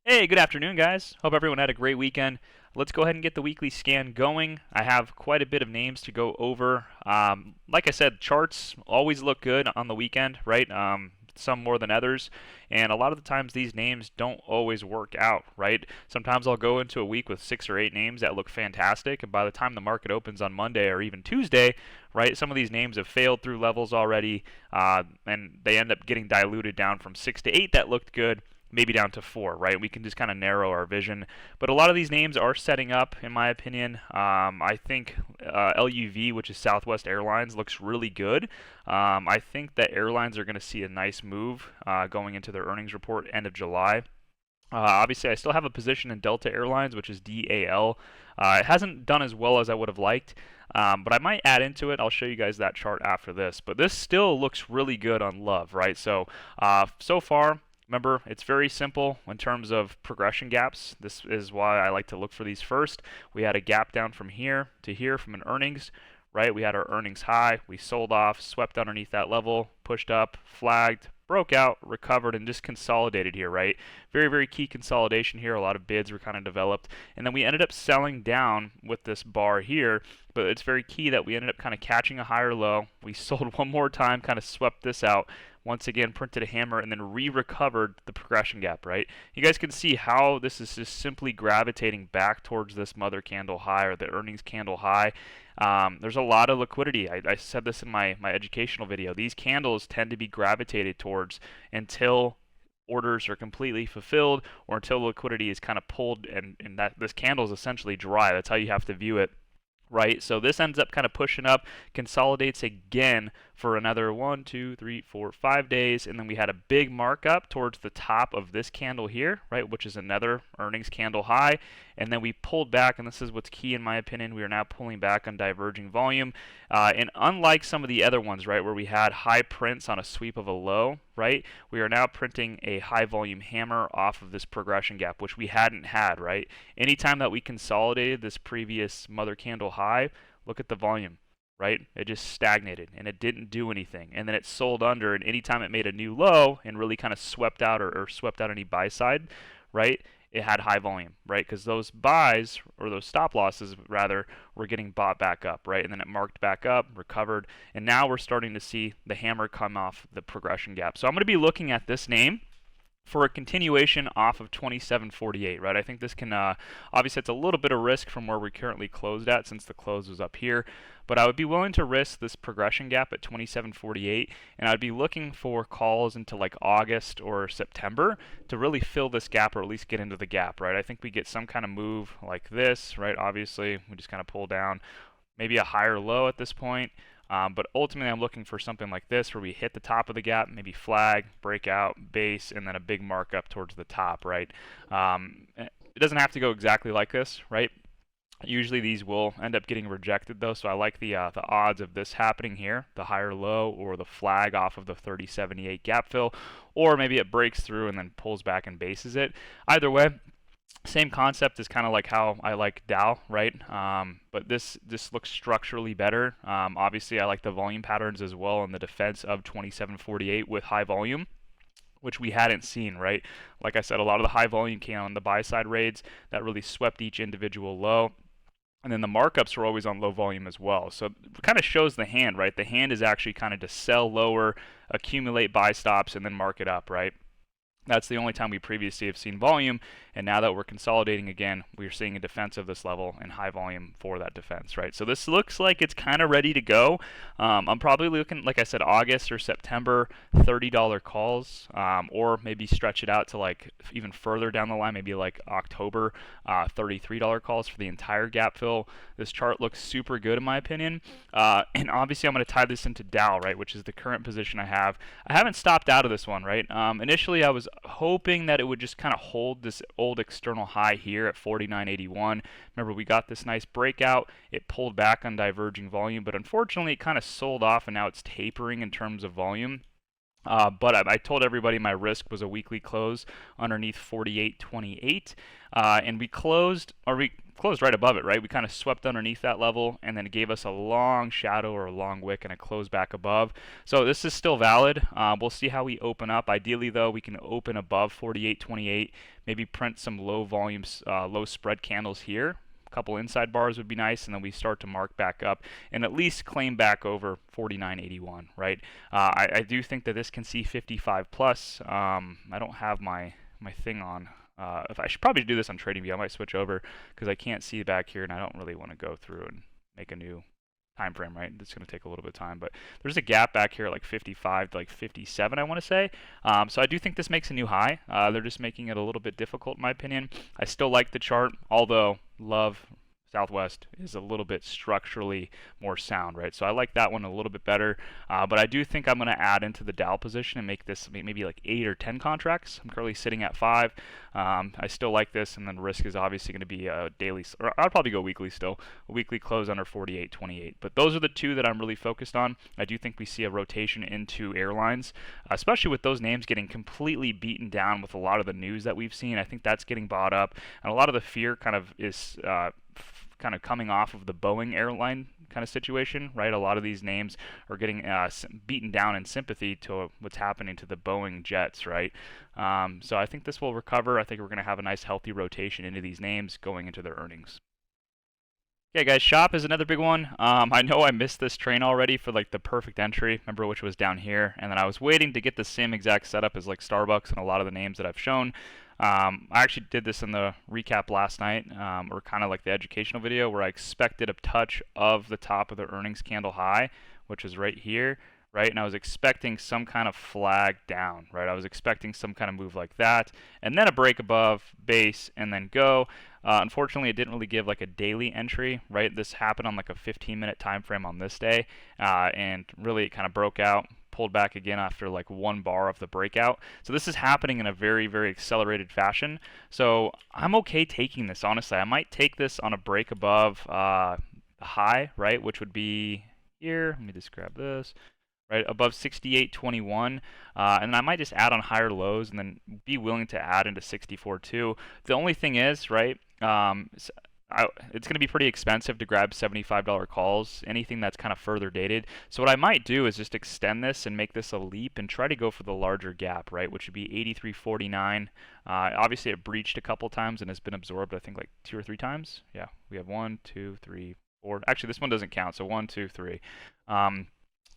Hey, good afternoon, guys. Hope everyone had a great weekend. Let's go ahead and get the weekly scan going. I have quite a bit of names to go over. Like I said, charts always look good on the weekend, right? Some more than others, and a lot of the times these names don't always work out, right? Sometimes I'll go into a week with 6 or 8 names that look fantastic, and by the time the market opens on Monday or even Tuesday, right, some of these names have failed through levels already, and they end up getting diluted down from 6 to 8 that looked good maybe down to 4, right? We can just kind of narrow our vision. But a lot of these names are setting up, in my opinion. I think LUV, which is Southwest Airlines, looks really good. I think that airlines are going to see a nice move going into their earnings report end of July. Obviously, I still have a position in Delta Airlines, which is DAL. It hasn't done as well as I would have liked, but I might add into it. I'll show you guys that chart after this. But this still looks really good on Love, right? So far, remember, it's very simple in terms of progression gaps. This is why I like to look for these first. We had a gap down from here to here from an earnings, right? We had our earnings high. We sold off, swept underneath that level, pushed up, flagged, broke out, recovered, and just consolidated here, right? Very, very key consolidation here. A lot of bids were kind of developed. And then we ended up selling down with this bar here, but it's very key that we ended up kind of catching a higher low. We sold one more time, kind of swept this out. Once again, printed a hammer and then re-recovered the progression gap, right? You guys can see how this is just simply gravitating back towards this mother candle high or the earnings candle high. There's a lot of liquidity. I said this in my educational video. These candles tend to be gravitated towards until orders are completely fulfilled or until liquidity is kind of pulled and that this candle is essentially dry. That's how you have to view it, right? So this ends up kind of pushing up, consolidates again for another 1, 2, 3, 4, 5 days, and then we had a big markup towards the top of this candle here, right, which is another earnings candle high, and then we pulled back, and this is what's key in my opinion. We are now pulling back on diverging volume, and unlike some of the other ones, right, where we had high prints on a sweep of a low, right, we are now printing a high volume hammer off of this progression gap, which we hadn't had, right? Anytime that we consolidated this previous mother candle high, look at the volume, right? It just stagnated and it didn't do anything. And then it sold under, and anytime it made a new low and really kind of swept out or swept out any buy side, right? It had high volume, right? Because those buys, or those stop losses rather, were getting bought back up, right? And then it marked back up, recovered, and now we're starting to see the hammer come off the progression gap. So I'm going to be looking at this name for a continuation off of 2748, right? I think this can, obviously it's a little bit of risk from where we currently closed at since the close was up here, but I would be willing to risk this progression gap at 2748, and I'd be looking for calls into like August or September to really fill this gap or at least get into the gap, right? I think we get some kind of move like this, right? Obviously, we just kind of pull down, maybe a higher low at this point. But ultimately, I'm looking for something like this where we hit the top of the gap, maybe flag, breakout, base, and then a big markup towards the top, right? It doesn't have to go exactly like this, right? Usually these will end up getting rejected though, so I like the odds of this happening here, the higher low or the flag off of the 3078 gap fill, or maybe it breaks through and then pulls back and bases it. Either way, same concept is kind of like how I like Dow, right? But this looks structurally better. Obviously, I like the volume patterns as well in the defense of 2748 with high volume, which we hadn't seen, right? Like I said, a lot of the high volume came on the buy side raids that really swept each individual low. And then the markups were always on low volume as well. So it kind of shows the hand, right? The hand is actually kind of to sell lower, accumulate buy stops, and then mark it up, right? That's the only time we previously have seen volume, and now that we're consolidating again, we're seeing a defense of this level and high volume for that defense, right? So this looks like it's kind of ready to go. I'm probably looking, like I said, August or September, $30 calls, or maybe stretch it out to like even further down the line, maybe like October, $33 calls for the entire gap fill. This chart looks super good in my opinion, and obviously I'm going to tie this into Dow, right, which is the current position I have. I haven't stopped out of this one, right? Initially I was hoping that it would just kind of hold this old external high here at 49.81. Remember, we got this nice breakout. It pulled back on diverging volume, but unfortunately it kind of sold off and now it's tapering in terms of volume. But I told everybody my risk was a weekly close underneath 48.28, and we closed, or we closed right above it, right? We kind of swept underneath that level, and then it gave us a long shadow or a long wick, and it closed back above. So this is still valid. We'll see how we open up. Ideally, though, we can open above 48.28, maybe print some low volumes, low spread candles here. A couple inside bars would be nice, and then we start to mark back up and at least claim back over 49.81, right? I do think that this can see 55 plus. I don't have my thing on. If I should probably do this on TradingView, I might switch over because I can't see back here, and I don't really want to go through and make a new time frame, right? It's going to take a little bit of time, but there's a gap back here like 55 to like 57, I want to say. So I do think this makes a new high. They're just making it a little bit difficult, in my opinion. I still like the chart, although love Southwest is a little bit structurally more sound, right? So I like that one a little bit better, but I do think I'm going to add into the Dow position and make this maybe like 8 or 10 contracts. I'm currently sitting at 5. I still like this, and then risk is obviously going to be a daily, or I'll probably go weekly still, a weekly close under 48.28. But those are the two that I'm really focused on. I do think we see a rotation into airlines, especially with those names getting completely beaten down with a lot of the news that we've seen. I think that's getting bought up, and a lot of the fear kind of is kind of coming off of the Boeing airline kind of situation, right? A lot of these names are getting beaten down in sympathy to what's happening to the Boeing jets, right? So I think this will recover. I think we're going to have a nice healthy rotation into these names going into their earnings. Okay, guys, Shop is another big one. I know I missed this train already for like the perfect entry, remember, which was down here, and then I was waiting to get the same exact setup as like Starbucks and a lot of the names that I've shown. I actually did this in the recap last night, or kind of like the educational video, where I expected a touch of the top of the earnings candle high, which is right here, right? And I was expecting some kind of flag down, right? I was expecting some kind of move like that, and then a break above base, and then go. Unfortunately, it didn't really give like a daily entry, right? This happened on like a 15-minute time frame on this day, and really it kind of broke out, pulled back again after like one bar of the breakout. So this is happening in a very, very accelerated fashion. So I'm okay taking this, honestly. I might take this on a break above the high, right, which would be here. Let me just grab this. Right, above 68.21, and I might just add on higher lows and then be willing to add into 64 too. The only thing is, right, it's going to be pretty expensive to grab $75 calls, anything that's kind of further dated. So what I might do is just extend this and make this a leap and try to go for the larger gap, right, which would be 83.49. Obviously, it breached a couple times and has been absorbed, I think, like 2 or 3 times. Yeah, we have 1, 2, 3, 4. Actually, this one doesn't count, so 1, 2, 3.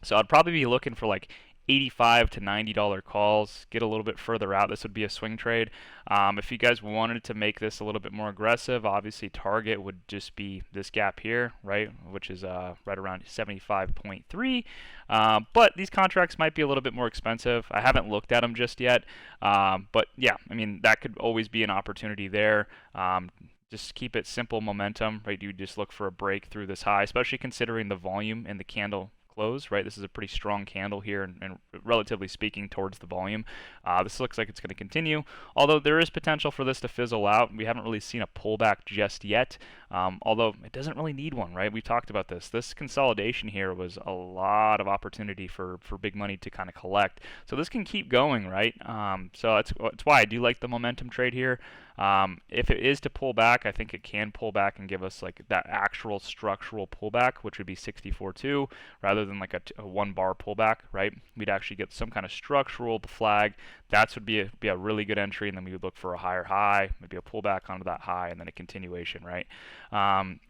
So I'd probably be looking for like $85 to $90 calls, get a little bit further out. This would be a swing trade. If you guys wanted to make this a little bit more aggressive, obviously target would just be this gap here, right, which is right around 75.3. But these contracts might be a little bit more expensive. I haven't looked at them just yet. But yeah, I mean, that could always be an opportunity there. Just keep it simple momentum, right? You just look for a break through this high, especially considering the volume in the candle close, right? This is a pretty strong candle here, and relatively speaking towards the volume. This looks like it's going to continue, although there is potential for this to fizzle out. We haven't really seen a pullback just yet, although it doesn't really need one, right? We talked about this. This consolidation here was a lot of opportunity for big money to kind of collect. So this can keep going, right? So that's why I do like the momentum trade here. If it is to pull back, I think it can pull back and give us like that actual structural pullback, which would be 64.2, rather than like a 1 bar pullback, right? We'd actually get some kind of structural flag. That would be a really good entry, and then we would look for a higher high, maybe a pullback onto that high, and then a continuation, right?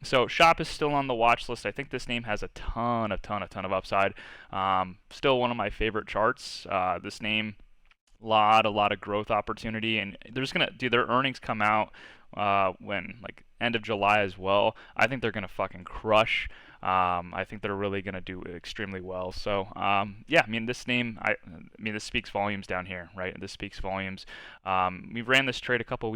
So Shop is still on the watch list. I think this name has a ton of upside. Still one of my favorite charts. This name, a lot of growth opportunity, and their earnings come out when like end of July as well. I think they're gonna fucking crush. I think they're really gonna do extremely well. So yeah, I mean, this name, I mean, this speaks volumes down here, right? This speaks volumes. We ran this trade a couple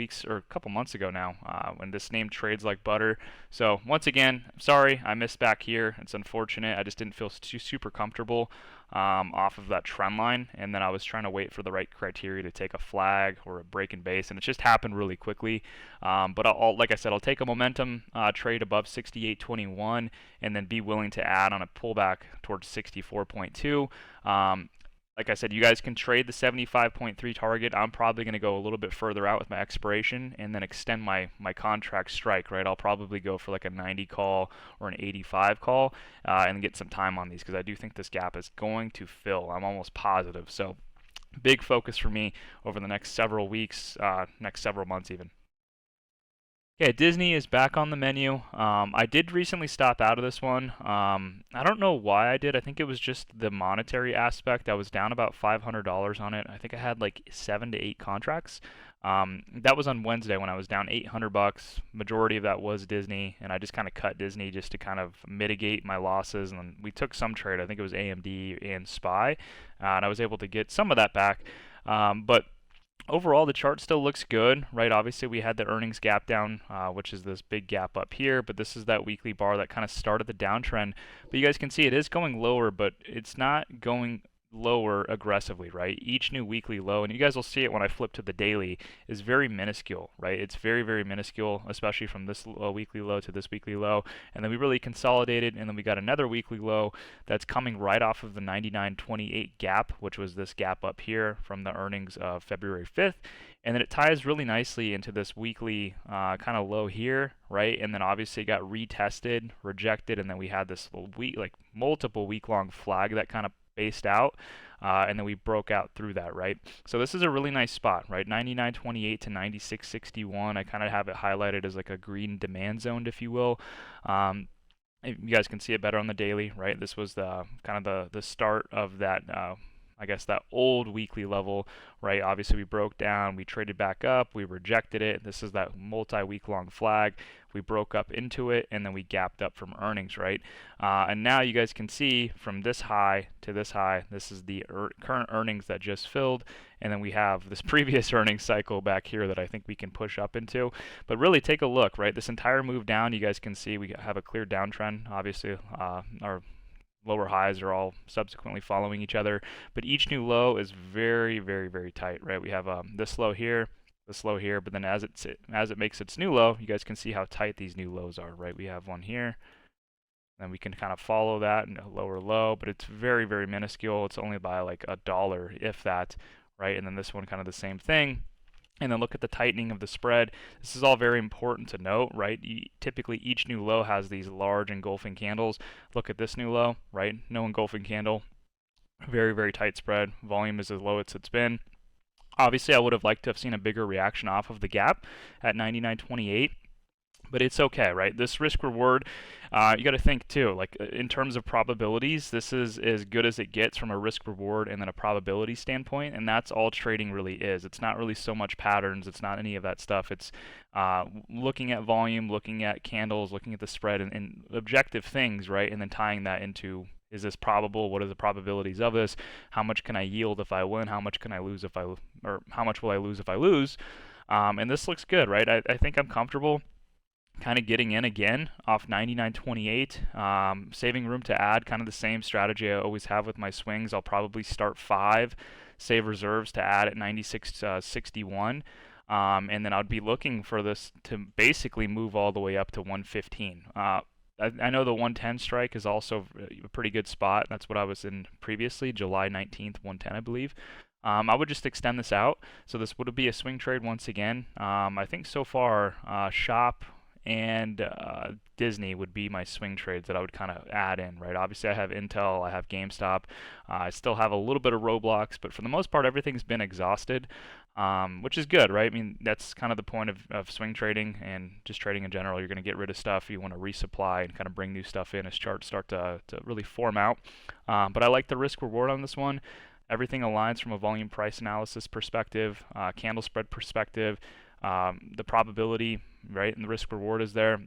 months ago now, when this name trades like butter. So once again, sorry I missed back here. It's unfortunate. I just didn't feel super comfortable off of that trend line, and then I was trying to wait for the right criteria to take a flag or a break in base, and it just happened really quickly. But like I said, I'll take a momentum trade above 68.21 and then be willing to add on a pullback towards 64.2. Like I said, you guys can trade the 75.3 target. I'm probably going to go a little bit further out with my expiration and then extend my contract strike, right? I'll probably go for like a 90 call or an 85 call and get some time on these because I do think this gap is going to fill. I'm almost positive. So big focus for me over the next several weeks, next several months even. Yeah, Disney is back on the menu. I did recently stop out of this one. I don't know why I did. I think it was just the monetary aspect. I was down about $500 on it. I think I had like 7 to 8 contracts. That was on Wednesday when I was down 800 bucks. Majority of that was Disney, and I just kind of cut Disney just to kind of mitigate my losses. And then we took some trade. I think it was AMD and SPY, and I was able to get some of that back. But overall, the chart still looks good, right? Obviously, we had the earnings gap down, which is this big gap up here, but this is that weekly bar that kind of started the downtrend. But you guys can see it is going lower, but it's not going lower aggressively, right? Each new weekly low, and you guys will see it when I flip to the daily, is very minuscule, right? It's very, very minuscule, especially from this weekly low to this weekly low. And then we really consolidated, and then we got another weekly low that's coming right off of the 99.28 gap, which was this gap up here from the earnings of February 5th. And then it ties really nicely into this weekly kind of low here, right? And then obviously got retested, rejected, and then we had this week, like multiple week-long flag that kind of based out, and then we broke out through that, right? So this is a really nice spot, right? 99.28 to 96.61. I kind of have it highlighted as like a green demand zone, if you will. You guys can see it better on the daily, right? This was the kind of the start of that. I guess that old weekly level, right? Obviously, we broke down, we traded back up, we rejected it. This is that multi-week long flag. We broke up into it, and then we gapped up from earnings, right? And now you guys can see from this high to this high, this is the current earnings that just filled, and then we have this previous earnings cycle back here that I think we can push up into. But really take a look, right? This entire move down, you guys can see we have a clear downtrend. Obviously, our lower highs are all subsequently following each other, but each new low is very, very, very tight, right? We have this low here, but then as it makes its new low, you guys can see how tight these new lows are, right? We have one here, then we can kind of follow that and a lower low, but it's very, very minuscule. It's only by like $1, if that, right? And then this one kind of the same thing. And then look at the tightening of the spread. This is all very important to note, right? Typically, each new low has these large engulfing candles. Look at this new low, right? No engulfing candle. Very, very tight spread. Volume is as low as it's been. Obviously, I would have liked to have seen a bigger reaction off of the gap at 99.28. But it's okay, right? This risk reward, you got to think too, like in terms of probabilities, this is as good as it gets from a risk reward and then a probability standpoint, and that's all trading really is. It's not really so much patterns, it's not any of that stuff. It's looking at volume, looking at candles, looking at the spread, and objective things, right? And then tying that into, is this probable? What are the probabilities of this? How much can I yield if I win? How much can I lose if or how much will I lose if I lose? And this looks good, right? I think I'm comfortable kind of getting in again off 99.28, saving room to add, kind of the same strategy I always have with my swings. I'll probably start 5, save reserves to add at 96.61, and then I'd be looking for this to basically move all the way up to 115. I know the 110 strike is also a pretty good spot. That's what I was in previously, July 19th, 110, I believe. I would just extend this out. So this would be a swing trade once again. I think so far, Shop and Disney would be my swing trades that I would kind of add in, right? Obviously, I have Intel, I have GameStop, I still have a little bit of Roblox, but for the most part, everything's been exhausted, which is good, right? I mean, that's kind of the point of swing trading and just trading in general. You're going to get rid of stuff, you want to resupply and kind of bring new stuff in as charts start to really form out. But I like the risk reward on this one. Everything aligns from a volume price analysis perspective, candle spread perspective, the probability, right, and the risk reward is there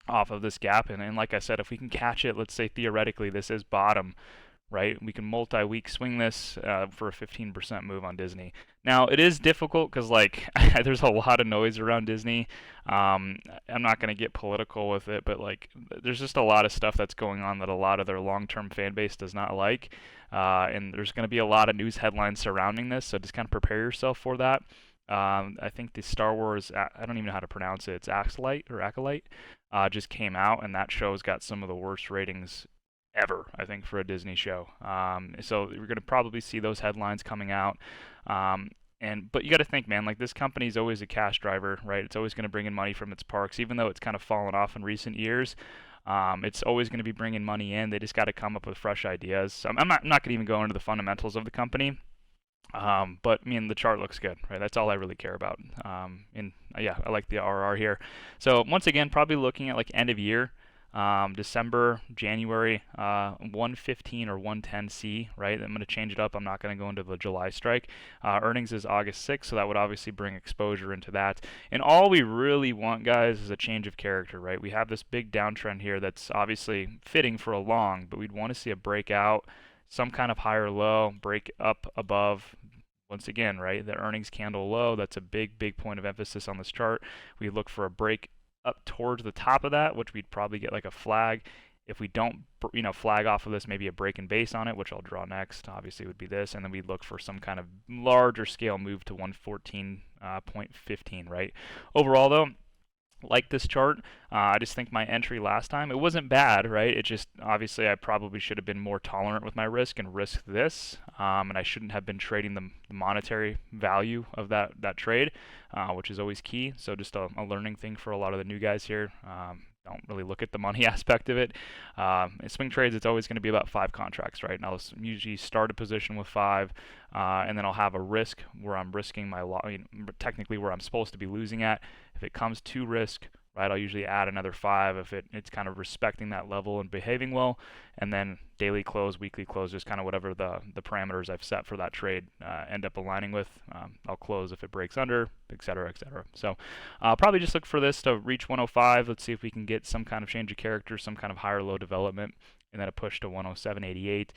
off of this gap. And like I said, if we can catch it, let's say theoretically this is bottom, right? We can multi-week swing this for a 15% move on Disney. Now, it is difficult because, like, there's a lot of noise around Disney. I'm not going to get political with it, but, like, there's just a lot of stuff that's going on that a lot of their long-term fan base does not like. And there's going to be a lot of news headlines surrounding this, so just kind of prepare yourself for that. I think the Star Wars, I don't even know how to pronounce it, it's Acolyte, just came out, and that show's got some of the worst ratings ever, I think, for a Disney show. So we're going to probably see those headlines coming out. Um, but you got to think, man, like this company is always a cash driver, right? It's always going to bring in money from its parks, even though it's kind of fallen off in recent years. It's always going to be bringing money in. They just got to come up with fresh ideas. So I'm not going to even go into the fundamentals of the company. But I mean, the chart looks good, right? That's all I really care about. And yeah, I like the RR here. So once again, probably looking at like end of year, December, January, 115 or 110C, right? I'm going to change it up. I'm not going to go into the July strike. Earnings is August 6th, so that would obviously bring exposure into that. And all we really want, guys, is a change of character, right? We have this big downtrend here that's obviously fitting for a long, but we'd want to see a breakout, some kind of higher low, break up above. Once again, right, the earnings candle low, that's a big, big point of emphasis on this chart. We look for a break up towards the top of that, which we'd probably get like a flag. If we don't, flag off of this, maybe a break and base on it, which I'll draw next, obviously would be this, and then we'd look for some kind of larger scale move to 114.15, right? Overall, though, like this chart. I just think my entry last time, it wasn't bad, right? It just, obviously, I probably should have been more tolerant with my risk and risked this. And I shouldn't have been trading the monetary value of that trade, which is always key. So just a learning thing for a lot of the new guys here. Don't really look at the money aspect of it. In swing trades, it's always going to be about 5 contracts, right? And I'll usually start a position with 5, and then I'll have a risk where I'm risking my technically where I'm supposed to be losing at. If it comes to risk, right, I'll usually add another 5 if it's kind of respecting that level and behaving well, and then daily close, weekly close, just kind of whatever the parameters I've set for that trade end up aligning with. I'll close if it breaks under, etc., etc. So I'll probably just look for this to reach 105. Let's see if we can get some kind of change of character, some kind of higher low development, and then a push to 107.88.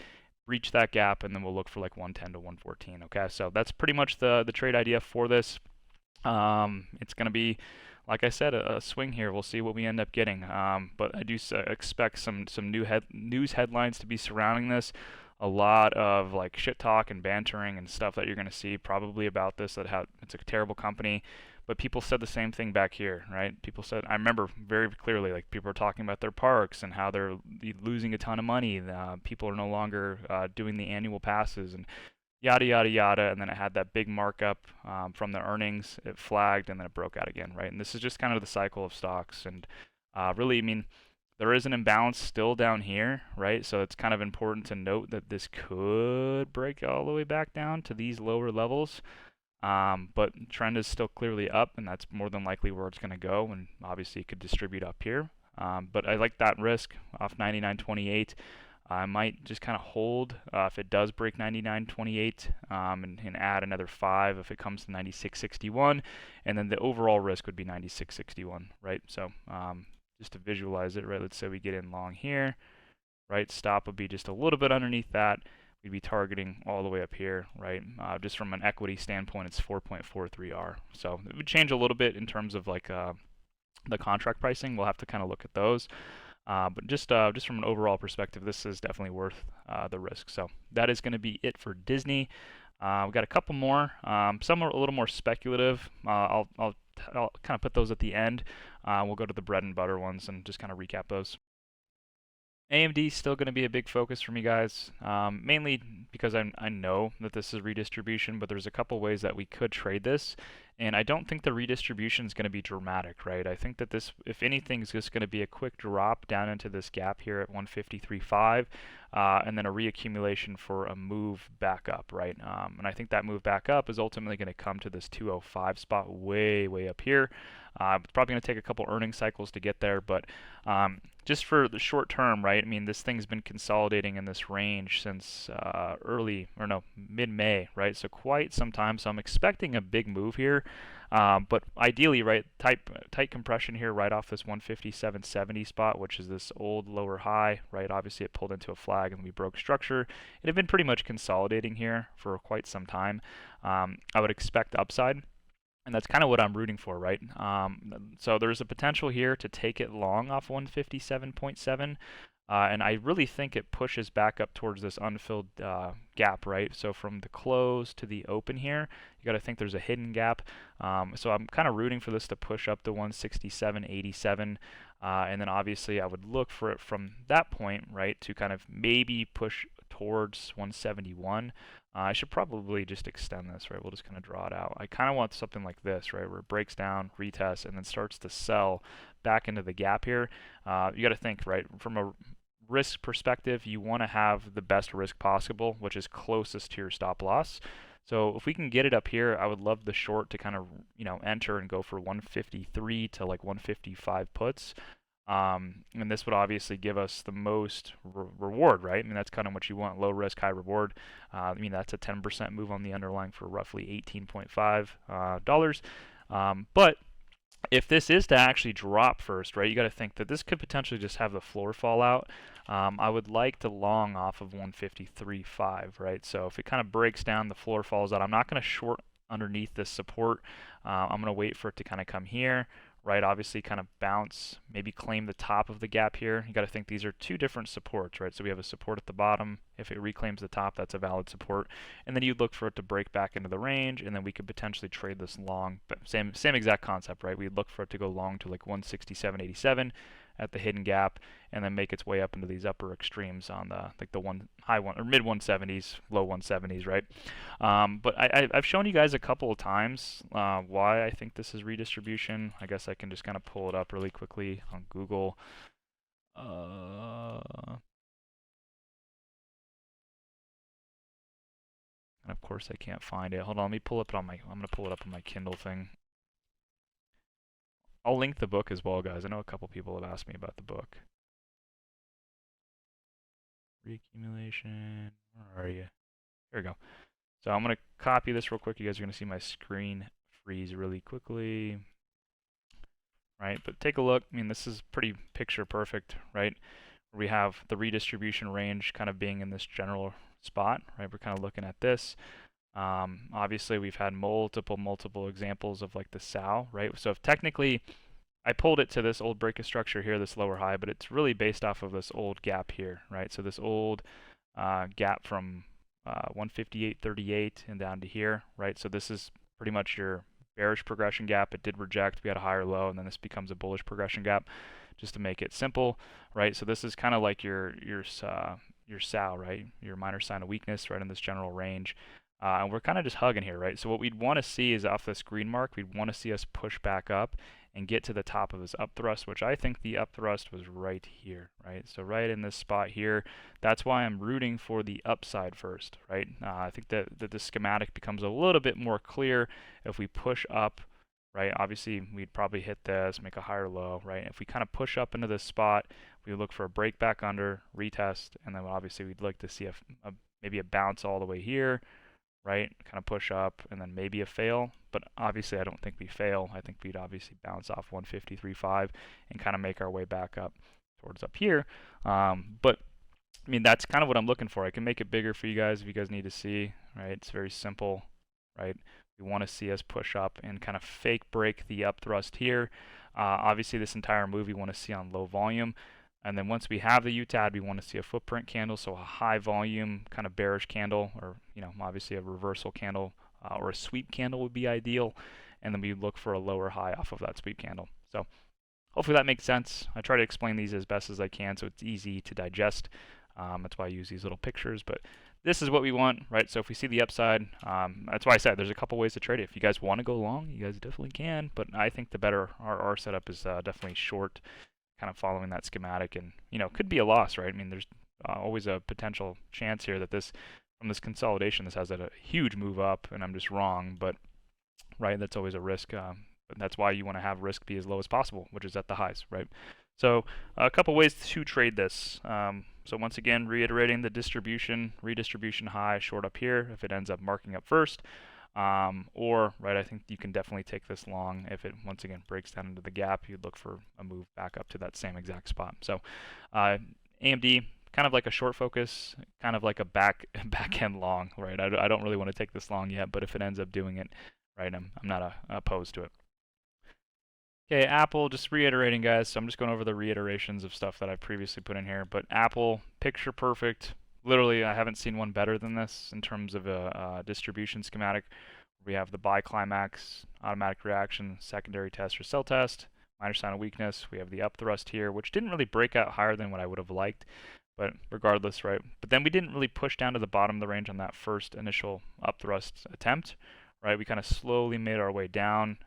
Reach that gap, and then we'll look for like 110 to 114. Okay, so that's pretty much the trade idea for this. It's going to be, like I said, a swing here. We'll see what we end up getting. But I do expect some news headlines to be surrounding this. A lot of like shit talk and bantering and stuff that you're going to see probably about this, that how it's a terrible company. But people said the same thing back here, right? People said, I remember very clearly, like people are talking about their parks and how they're losing a ton of money. People are no longer doing the annual passes, and yada yada yada, and then it had that big markup from the earnings. It flagged and then it broke out again, right? And this is just kind of the cycle of stocks. And really, I mean, there is an imbalance still down here, right? So it's kind of important to note that this could break all the way back down to these lower levels. But trend is still clearly up, and that's more than likely where it's going to go. And obviously, it could distribute up here. But I like that risk off 99.28. I might just kind of hold if it does break 99.28 and add another 5 if it comes to 96.61, and then the overall risk would be 96.61, right? So just to visualize it, right? Let's say we get in long here, right? Stop would be just a little bit underneath that. We'd be targeting all the way up here, right? Just from an equity standpoint, it's 4.43R. So it would change a little bit in terms of like the contract pricing. We'll have to kind of look at those. But just from an overall perspective, this is definitely worth the risk. So that is going to be it for Disney. We've got a couple more. Some are a little more speculative. I'll kind of put those at the end. We'll go to the bread and butter ones and just kind of recap those. AMD is still going to be a big focus for me, guys, mainly because I know that this is redistribution, but there's a couple ways that we could trade this, and I don't think the redistribution is going to be dramatic, right? I think that this, if anything, is just going to be a quick drop down into this gap here at 153.5, and then a reaccumulation for a move back up, right? And I think that move back up is ultimately going to come to this 205 spot way, way up here. It's probably going to take a couple earnings cycles to get there, but just for the short term, right? I mean, this thing's been consolidating in this range since mid-May, right? So quite some time. So I'm expecting a big move here, but ideally, right, tight compression here right off this 157.70 spot, which is this old lower high, right? Obviously, it pulled into a flag and we broke structure. It had been pretty much consolidating here for quite some time. I would expect upside. And that's kind of what I'm rooting for, right? So there's a potential here to take it long off 157.7. And I really think it pushes back up towards this unfilled gap, right? So from the close to the open here, you got to think there's a hidden gap. So I'm kind of rooting for this to push up to 167.87. And then obviously I would look for it from that point, right, to kind of maybe push towards 171. I should probably just extend this, right? We'll just kind of draw it out. I kind of want something like this, right, where it breaks down, retests, and then starts to sell back into the gap here. You got to think, right, from a risk perspective, you want to have the best risk possible, which is closest to your stop loss. So if we can get it up here, I would love the short to kind of, enter and go for 153 to like 155 puts. And this would obviously give us the most reward, right? I mean, that's kind of what you want, low risk, high reward. I mean, that's a 10% move on the underlying for roughly $18.5. But if this is to actually drop first, right, you got to think that this could potentially just have the floor fall out. I would like to long off of 153.5, right? So if it kind of breaks down, the floor falls out. I'm not going to short underneath this support. I'm going to wait for it to kind of come here, right? Obviously kind of bounce, maybe claim the top of the gap here. You got to think these are two different supports, right? So we have a support at the bottom. If it reclaims the top, that's a valid support. And then you'd look for it to break back into the range, and then we could potentially trade this long. But same exact concept, right? We'd look for it to go long to like 167.87 at the hidden gap, and then make its way up into these upper extremes on the high one or mid 170s, low 170s, right? But I've shown you guys a couple of times why I think this is redistribution. I guess I can just kind of pull it up really quickly on Google. And of course I can't find it. Hold on, let me pull it up on my. I'm gonna pull it up on my Kindle thing. I'll link the book as well, guys. I know a couple people have asked me about the book. Reaccumulation. Where are you? Here we go. So I'm going to copy this real quick. You guys are going to see my screen freeze really quickly. Right, but take a look. I mean, this is pretty picture perfect, right? We have the redistribution range kind of being in this general spot, right? We're kind of looking at this. Obviously, we've had multiple examples of like the sow, right? So if technically I pulled it to this old break of structure here, this lower high, but it's really based off of this old gap here, right? So this old gap from 158.38 and down to here, right? So this is pretty much your bearish progression gap. It did reject. We had a higher low, and then this becomes a bullish progression gap, just to make it simple, right? So this is kind of like your sow, right? Your minor sign of weakness, right, in this general range. And we're kind of just hugging here, right? So what we'd want to see is off this green mark, we'd want to see us push back up and get to the top of his up thrust, which I think the up thrust was right here, right? So right in this spot here, that's why I'm rooting for the upside first, right? I think that the schematic becomes a little bit more clear if we push up, right? Obviously, we'd probably hit this, make a higher low, right? If we kind of push up into this spot, we look for a break back under, retest, and then obviously we'd like to see maybe a bounce all the way here, right? Kind of push up and then maybe a fail. But obviously, I don't think we fail. I think we'd obviously bounce off 153.5 and kind of make our way back up towards up here. But I mean, that's kind of what I'm looking for. I can make it bigger for you guys if you guys need to see, right? It's very simple, right? We want to see us push up and kind of fake break the up thrust here. Obviously, this entire move we want to see on low volume. And then once we have the UTAD, we want to see a footprint candle, so a high volume kind of bearish candle, or obviously a reversal candle or a sweep candle would be ideal. And then we look for a lower high off of that sweep candle. So hopefully that makes sense. I try to explain these as best as I can so it's easy to digest. That's why I use these little pictures. But this is what we want, right? So if we see the upside, that's why I said there's a couple ways to trade it. If you guys want to go long, you guys definitely can. But I think the better our setup is definitely short, kind of following that schematic, and could be a loss, right? I mean, there's always a potential chance here that from this consolidation, this has a huge move up, and I'm just wrong, but right, that's always a risk. But that's why you want to have risk be as low as possible, which is at the highs, right? So a couple ways to trade this. So once again, reiterating the redistribution high, short up here if it ends up marking up first. Or, right, I think you can definitely take this long. If it, once again, breaks down into the gap, you'd look for a move back up to that same exact spot. So AMD, kind of like a short focus, kind of like a back end long, right? I don't really want to take this long yet, but if it ends up doing it, right, I'm not opposed to it. Okay, Apple, just reiterating, guys. So I'm just going over the reiterations of stuff that I've previously put in here. But Apple, picture perfect. Literally, I haven't seen one better than this in terms of a distribution schematic. We have the buy climax, automatic reaction, secondary test or sell test, minor sign of weakness. We have the up thrust here, which didn't really break out higher than what I would have liked. But regardless, right? But then we didn't really push down to the bottom of the range on that first initial up thrust attempt, right? We kind of slowly made our way down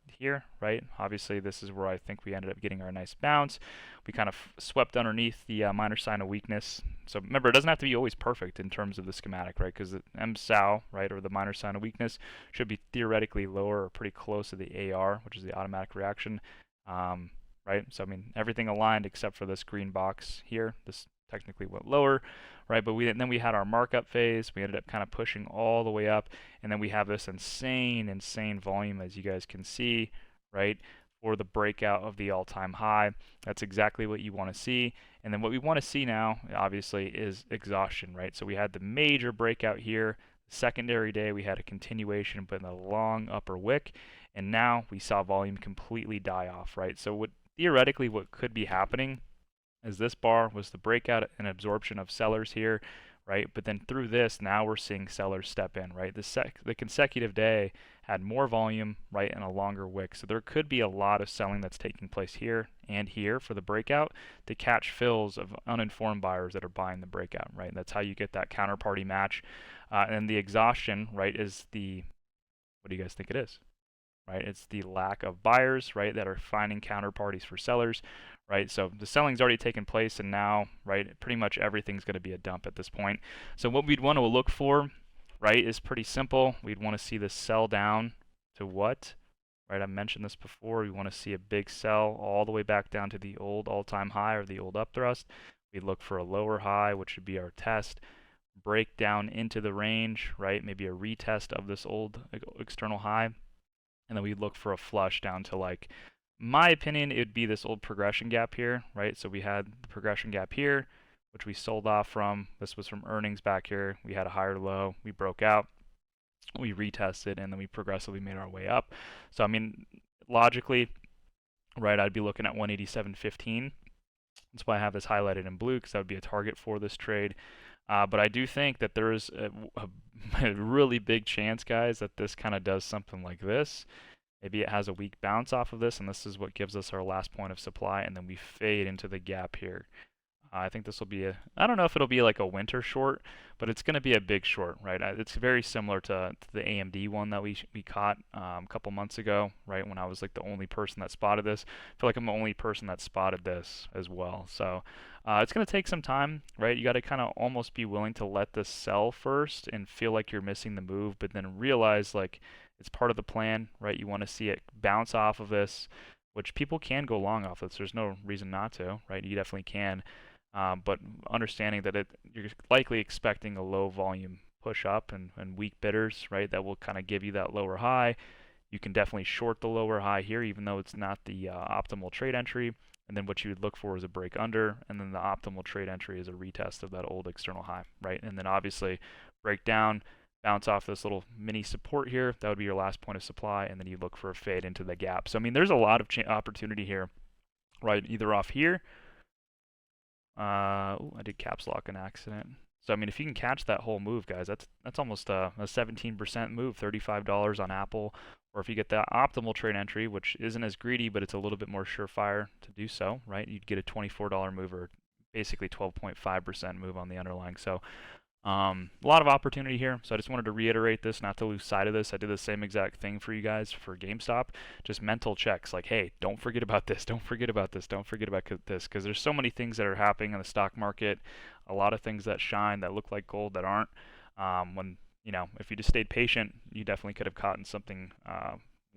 here, right? Obviously, this is where I think we ended up getting our nice bounce. We kind of swept underneath the minor sign of weakness. So remember, it doesn't have to be always perfect in terms of the schematic, right? Because the MSAO, right, or the minor sign of weakness, should be theoretically lower or pretty close to the AR, which is the automatic reaction, right? So I mean, everything aligned except for this green box here. This technically went lower, right? But then we had our markup phase. We ended up kind of pushing all the way up, and then we have this insane volume, as you guys can see, right? For the breakout of the all-time high. That's exactly what you want to see. And then what we want to see now, obviously, is exhaustion, right? So we had the major breakout here. Secondary day, we had a continuation, but in a long upper wick. And now we saw volume completely die off, right? So theoretically, what could be happening as this bar was the breakout and absorption of sellers here, right? But then through this, now we're seeing sellers step in, right? The consecutive day had more volume, right, and a longer wick. So there could be a lot of selling that's taking place here and here for the breakout to catch fills of uninformed buyers that are buying the breakout, right? That's how you get that counterparty match. And the exhaustion, right, is what do you guys think it is? Right? It's the lack of buyers, right, that are finding counterparties for sellers, right? So the selling's already taken place, and now, right, pretty much everything's going to be a dump at this point. So what we'd want to look for, right, is pretty simple. We'd want to see the sell down to what? Right, I mentioned this before. We want to see a big sell all the way back down to the old all-time high or the old up thrust. We look for a lower high, which would be our test. Break down into the range, right? Maybe a retest of this old external high, and then we look for a flush down to, like, my opinion, it would be this old progression gap here, right? So we had the progression gap here, which we sold off from. This was from earnings back here. We had a higher low. We broke out. We retested, and then we progressively made our way up. So, I mean, logically, right, I'd be looking at 187.15. That's why I have this highlighted in blue, because that would be a target for this trade. But I do think that there is a really big chance, guys, that this kind of does something like this. Maybe it has a weak bounce off of this, and this is what gives us our last point of supply, and then we fade into the gap here. I think this will be I don't know if it'll be like a winter short, but it's going to be a big short, right? It's very similar to the AMD one that we caught a couple months ago, right? When I was like the only person that spotted this. I feel like I'm the only person that spotted this as well. So it's going to take some time, right? You got to kind of almost be willing to let this sell first and feel like you're missing the move, but then realize like it's part of the plan, right? You want to see it bounce off of this, which people can go long off this. There's no reason not to, right? You definitely can. But understanding that you're likely expecting a low volume push up and weak bidders, right? That will kind of give you that lower high. You can definitely short the lower high here, even though it's not the optimal trade entry. And then what you would look for is a break under, and then the optimal trade entry is a retest of that old external high, right? And then obviously break down, bounce off this little mini support here. That would be your last point of supply, and then you look for a fade into the gap. So I mean, there's a lot of opportunity here, right? Either off here. I did caps lock an accident. So I mean, if you can catch that whole move, guys, that's almost a 17% move, $35 on Apple. Or if you get that optimal trade entry, which isn't as greedy, but it's a little bit more surefire to do so, right? You'd get a $24 move, or basically 12.5% move on the underlying. So a lot of opportunity here. So I just wanted to reiterate this, not to lose sight of this. I did the same exact thing for you guys for GameStop. Just mental checks like, hey, don't forget about this. Don't forget about this. Don't forget about this. Because there's so many things that are happening in the stock market. A lot of things that shine that look like gold that aren't. If you just stayed patient, you definitely could have caught in something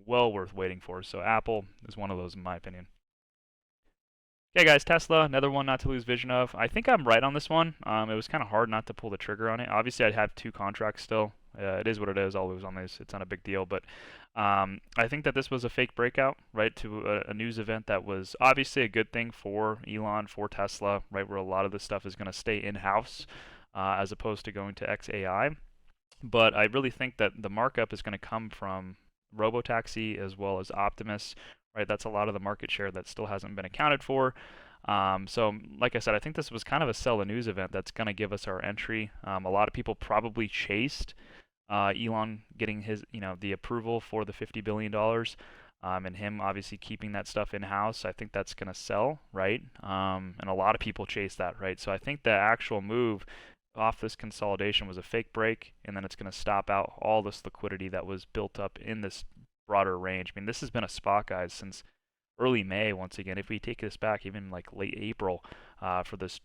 well worth waiting for. So Apple is one of those, in my opinion. Yeah, guys, Tesla, another one not to lose vision of. I think I'm right on this one. It was kind of hard not to pull the trigger on it. Obviously, I'd have two contracts still. It is what it is. I'll lose on this. It's not a big deal. But I think that this was a fake breakout, right, to a news event that was obviously a good thing for Elon, for Tesla, right, where a lot of this stuff is going to stay in-house as opposed to going to xAI. But I really think that the markup is going to come from Robotaxi as well as Optimus, right? That's a lot of the market share that still hasn't been accounted for. So, like I said, I think this was kind of a sell the news event that's going to give us our entry. A lot of people probably chased Elon getting his, the approval for the $50 billion, and him obviously keeping that stuff in house. I think that's going to sell, right? And a lot of people chase that, right? So I think the actual move off this consolidation was a fake break, and then it's going to stop out all this liquidity that was built up in this broader range. I mean, this has been a spot, guys, since early May. Once again, if we take this back, even like late April, for this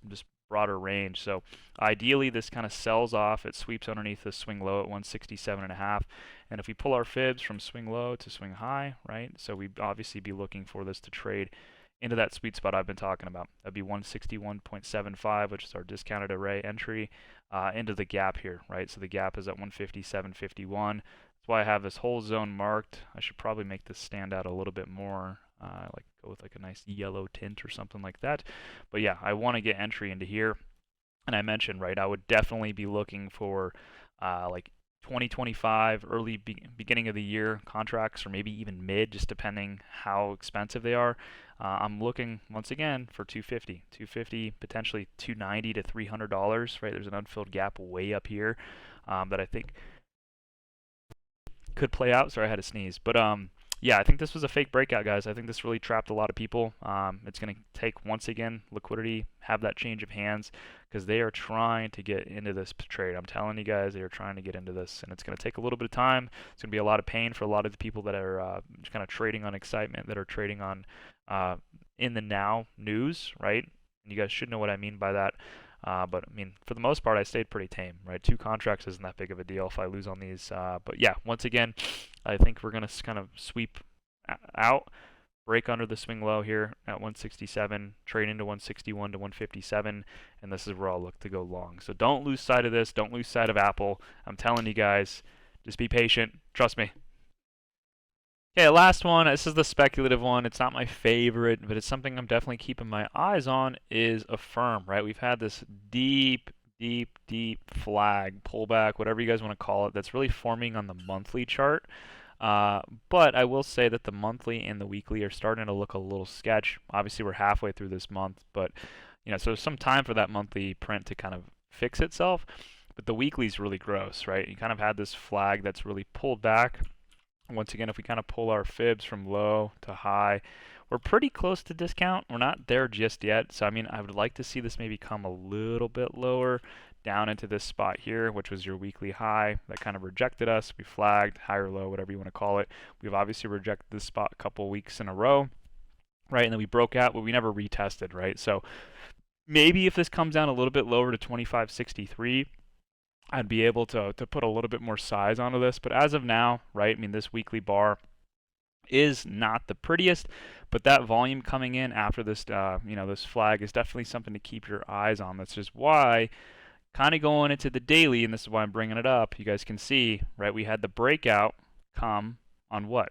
broader range. So ideally, this kind of sells off. It sweeps underneath the swing low at 167.5. And if we pull our fibs from swing low to swing high, right? So we'd obviously be looking for this to trade into that sweet spot I've been talking about. That'd be 161.75, which is our discounted array entry, into the gap here, right? So the gap is at 157.51. That's why I have this whole zone marked. I should probably make this stand out a little bit more. Like go with like a nice yellow tint or something like that. But yeah, I want to get entry into here. And I mentioned, right, I would definitely be looking for like 2025 beginning of the year contracts, or maybe even mid, just depending how expensive they are. I'm looking once again for 250, potentially 290 to $300, right? There's an unfilled gap way up here that I think could play out. Sorry, I had to sneeze. But yeah, I think this was a fake breakout, guys. I think this really trapped a lot of people. It's going to take, once again, liquidity, have that change of hands, because they are trying to get into this trade. I'm telling you guys, they are trying to get into this, and it's going to take a little bit of time. It's going to be a lot of pain for a lot of the people that are kind of trading on excitement, that are trading on in the now news, right? And you guys should know what I mean by that. But I mean, for the most part, I stayed pretty tame, right? 2 contracts isn't that big of a deal if I lose on these. But yeah, once again, I think we're going to kind of sweep out, break under the swing low here at 167, trade into 161 to 157, and this is where I'll look to go long. So don't lose sight of this. Don't lose sight of Apple. I'm telling you guys, just be patient. Trust me. Okay, last one. This is the speculative one. It's not my favorite, but it's something I'm definitely keeping my eyes on, is Affirm, right? We've had this deep flag, pullback, whatever you guys want to call it, that's really forming on the monthly chart. But I will say that the monthly and the weekly are starting to look a little sketch. Obviously, we're halfway through this month, but so some time for that monthly print to kind of fix itself. But the weekly is really gross, right? You kind of had this flag that's really pulled back. Once again, if we kind of pull our fibs from low to high, we're pretty close to discount. We're not there just yet. So, I mean, I would like to see this maybe come a little bit lower down into this spot here, which was your weekly high. That kind of rejected us. We flagged high or low, whatever you want to call it. We've obviously rejected this spot a couple weeks in a row, right? And then we broke out, but we never retested, right? So maybe if this comes down a little bit lower to 25.63, I'd be able to put a little bit more size onto this. But as of now, right, I mean, this weekly bar is not the prettiest, but that volume coming in after this, this flag is definitely something to keep your eyes on. That's just why, kind of going into the daily, and this is why I'm bringing it up, you guys can see, right, we had the breakout come on what?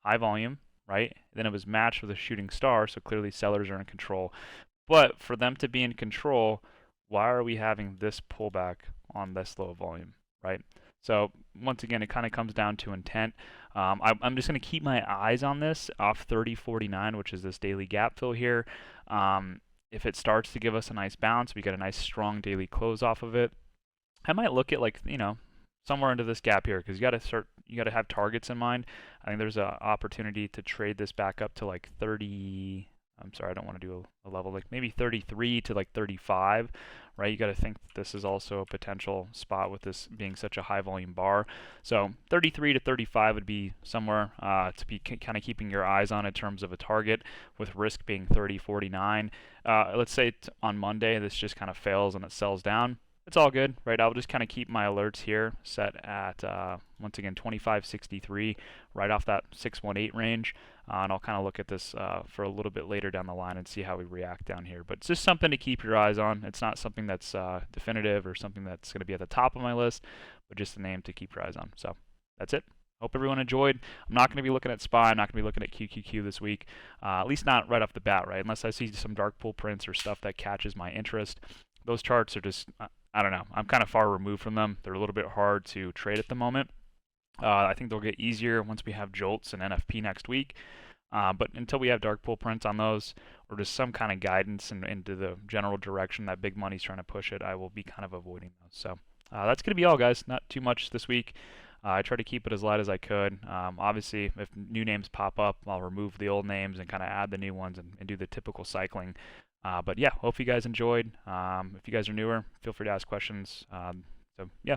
High volume, right? Then it was matched with a shooting star, so clearly sellers are in control. But for them to be in control, why are we having this pullback on this low volume, right? So once again, it kind of comes down to intent. I'm just going to keep my eyes on this off 30.49, which is this daily gap fill here. If it starts to give us a nice bounce, we get a nice strong daily close off of it, I might look at, like, somewhere into this gap here, because you got to have targets in mind. I think there's an opportunity to trade this back up to like 30. I'm sorry, I don't want to do a level, like maybe 33 to like 35, right? You got to think that this is also a potential spot with this being such a high volume bar. So 33 to 35 would be somewhere to be kind of keeping your eyes on in terms of a target, with risk being 30.49. Let's say on Monday this just kind of fails and it sells down. It's all good, right? I'll just kind of keep my alerts here set at, once again, 25.63, right off that 618 range. And I'll kind of look at this for a little bit later down the line and see how we react down here. But it's just something to keep your eyes on. It's not something that's definitive or something that's going to be at the top of my list, but just a name to keep your eyes on. So that's it. Hope everyone enjoyed. I'm not going to be looking at SPY. I'm not going to be looking at QQQ this week, at least not right off the bat, right? Unless I see some dark pool prints or stuff that catches my interest. Those charts are just, I don't know. I'm kind of far removed from them. They're a little bit hard to trade at the moment. I think they'll get easier once we have JOLTS and NFP next week. But until we have dark pool prints on those, or just some kind of guidance into the general direction that big money's trying to push it, I will be kind of avoiding those. So that's going to be all, guys. Not too much this week. I tried to keep it as light as I could. Obviously, if new names pop up, I'll remove the old names and kind of add the new ones and do the typical cycling. But yeah, hope you guys enjoyed. If you guys are newer, feel free to ask questions. So yeah,